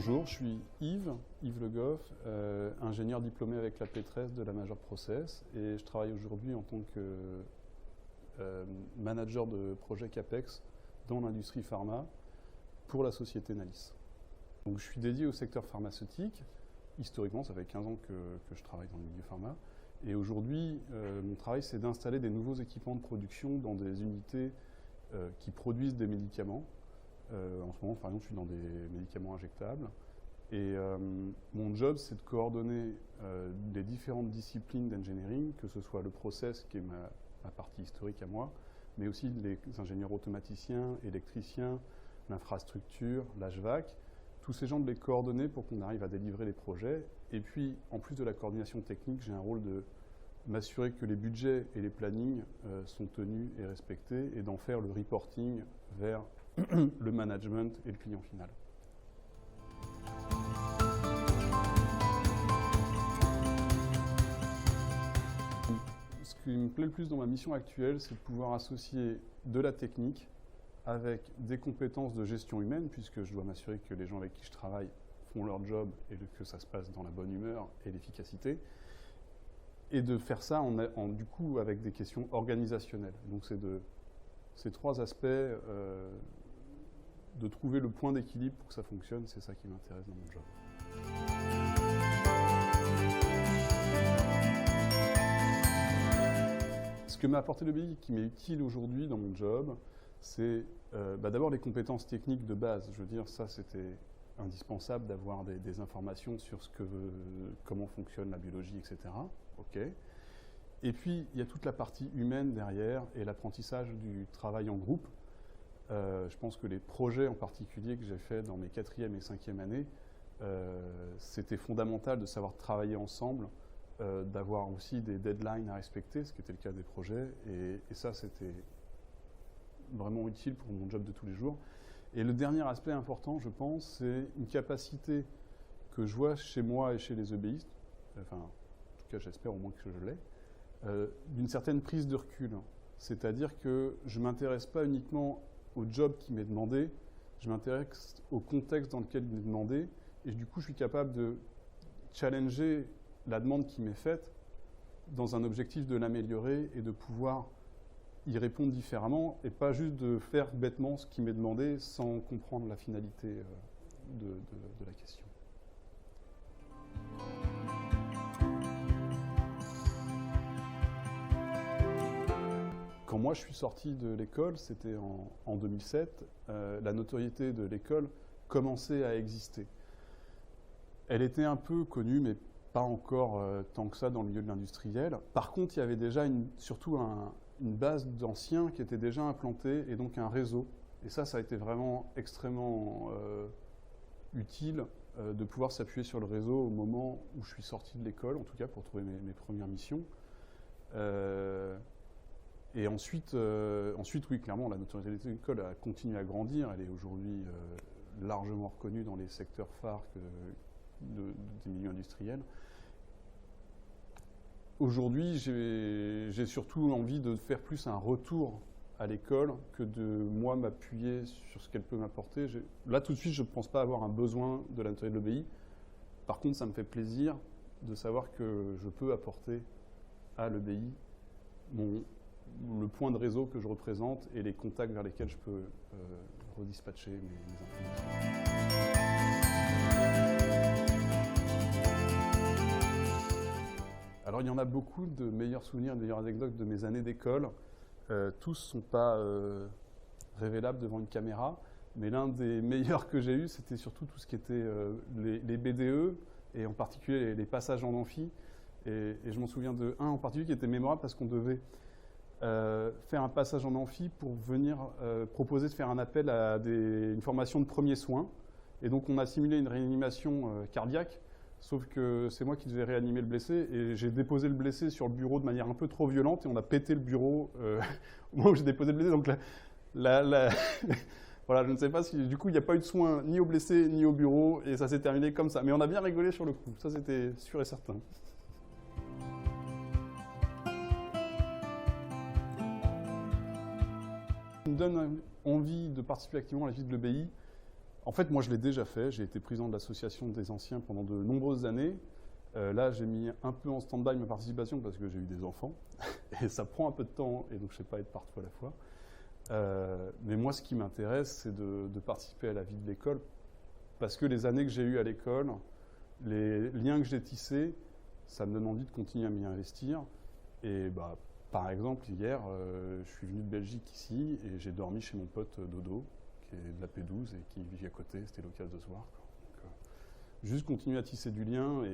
Bonjour, je suis Yves Le Goff, ingénieur diplômé avec la P13 de la Major Process et je travaille aujourd'hui en tant que manager de projet CAPEX dans l'industrie pharma pour la société Nalis. Donc, je suis dédié au secteur pharmaceutique. Historiquement, ça fait 15 ans que je travaille dans le milieu pharma. Et aujourd'hui, mon travail, c'est d'installer des nouveaux équipements de production dans des unités qui produisent des médicaments. En ce moment, par exemple, je suis dans des médicaments injectables. Et mon job, c'est de coordonner les différentes disciplines d'engineering, que ce soit le process, qui est ma partie historique à moi, mais aussi les ingénieurs automaticiens, électriciens, l'infrastructure, l'HVAC. Tous ces gens, de les coordonner pour qu'on arrive à délivrer les projets. Et puis, en plus de la coordination technique, j'ai un rôle de m'assurer que les budgets et les plannings sont tenus et respectés et d'en faire le reporting vers le management et le client final. Ce qui me plaît le plus dans ma mission actuelle, c'est de pouvoir associer de la technique avec des compétences de gestion humaine, puisque je dois m'assurer que les gens avec qui je travaille font leur job et que ça se passe dans la bonne humeur et l'efficacité. Et de faire ça du coup avec des questions organisationnelles. Donc c'est de ces trois aspects, de trouver le point d'équilibre pour que ça fonctionne, c'est ça qui m'intéresse dans mon job. Ce que m'a apporté le BI qui m'est utile aujourd'hui dans mon job, c'est d'abord les compétences techniques de base. Je veux dire, ça c'était indispensable d'avoir des informations sur comment fonctionne la biologie, etc. Ok. Et puis, il y a toute la partie humaine derrière et l'apprentissage du travail en groupe. Je pense que les projets en particulier que j'ai faits dans mes 4e et 5e années, c'était fondamental de savoir travailler ensemble, d'avoir aussi des deadlines à respecter, ce qui était le cas des projets. Et ça, c'était vraiment utile pour mon job de tous les jours. Et le dernier aspect important, je pense, c'est une capacité que je vois chez moi et chez les EBistes, enfin, en tout cas, j'espère au moins que je l'ai, d'une certaine prise de recul. C'est-à-dire que je ne m'intéresse pas uniquement au job qui m'est demandé, je m'intéresse au contexte dans lequel il m'est demandé, et du coup, je suis capable de challenger la demande qui m'est faite dans un objectif de l'améliorer et de pouvoir y répondre différemment, et pas juste de faire bêtement ce qui m'est demandé sans comprendre la finalité de la question. Quand moi je suis sorti de l'école, c'était en 2007, la notoriété de l'école commençait à exister. Elle était un peu connue, mais pas encore tant que ça dans le milieu de l'industriel. Par contre, il y avait déjà surtout une base d'anciens qui était déjà implantée et donc un réseau. Et ça a été vraiment extrêmement utile de pouvoir s'appuyer sur le réseau au moment où je suis sorti de l'école, en tout cas pour trouver mes premières missions. Et ensuite, oui, clairement, la notoriété de l'école a continué à grandir. Elle est aujourd'hui largement reconnue dans les secteurs phares des milieux industriels. Aujourd'hui, j'ai surtout envie de faire plus un retour à l'école que de moi m'appuyer sur ce qu'elle peut m'apporter. Là, tout de suite, je ne pense pas avoir un besoin de la notoriété de l'EBI. Par contre, ça me fait plaisir de savoir que je peux apporter à l'EBI le point de réseau que je représente et les contacts vers lesquels je peux redispatcher mes informations. Alors, il y en a beaucoup de meilleurs souvenirs, de meilleures anecdotes de mes années d'école. Tous ne sont pas révélables devant une caméra, mais l'un des meilleurs que j'ai eu, c'était surtout tout ce qui était les BDE, et en particulier les passages en amphi. Et je m'en souviens de un en particulier qui était mémorable parce qu'on devait faire un passage en amphi pour venir proposer de faire un appel à une formation de premiers soins. Et donc, on a simulé une réanimation cardiaque. Sauf que c'est moi qui devais réanimer le blessé et j'ai déposé le blessé sur le bureau de manière un peu trop violente et on a pété le bureau au moment où j'ai déposé le blessé. Donc voilà, je ne sais pas si du coup il n'y a pas eu de soins ni au blessé ni au bureau et ça s'est terminé comme ça. Mais on a bien rigolé sur le coup, ça c'était sûr et certain. Ce qui me donne envie de participer activement à la vie de l'EBI, En fait, moi, je l'ai déjà fait. J'ai été président de l'association des anciens pendant de nombreuses années. Là, j'ai mis un peu en stand-by ma participation parce que j'ai eu des enfants. Et ça prend un peu de temps, et donc je ne sais pas être partout à la fois. Mais moi, ce qui m'intéresse, c'est de participer à la vie de l'école, parce que les années que j'ai eues à l'école, les liens que j'ai tissés, ça me donne envie de continuer à m'y investir. Et bah, par exemple, hier, je suis venu de Belgique ici, et j'ai dormi chez mon pote Dodo, qui est de la P12 et qui vit à côté. C'était l'occasion de se voir, quoi. Donc, juste continuer à tisser du lien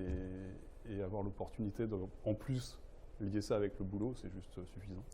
et avoir l'opportunité de, en plus, lier ça avec le boulot, c'est juste suffisant.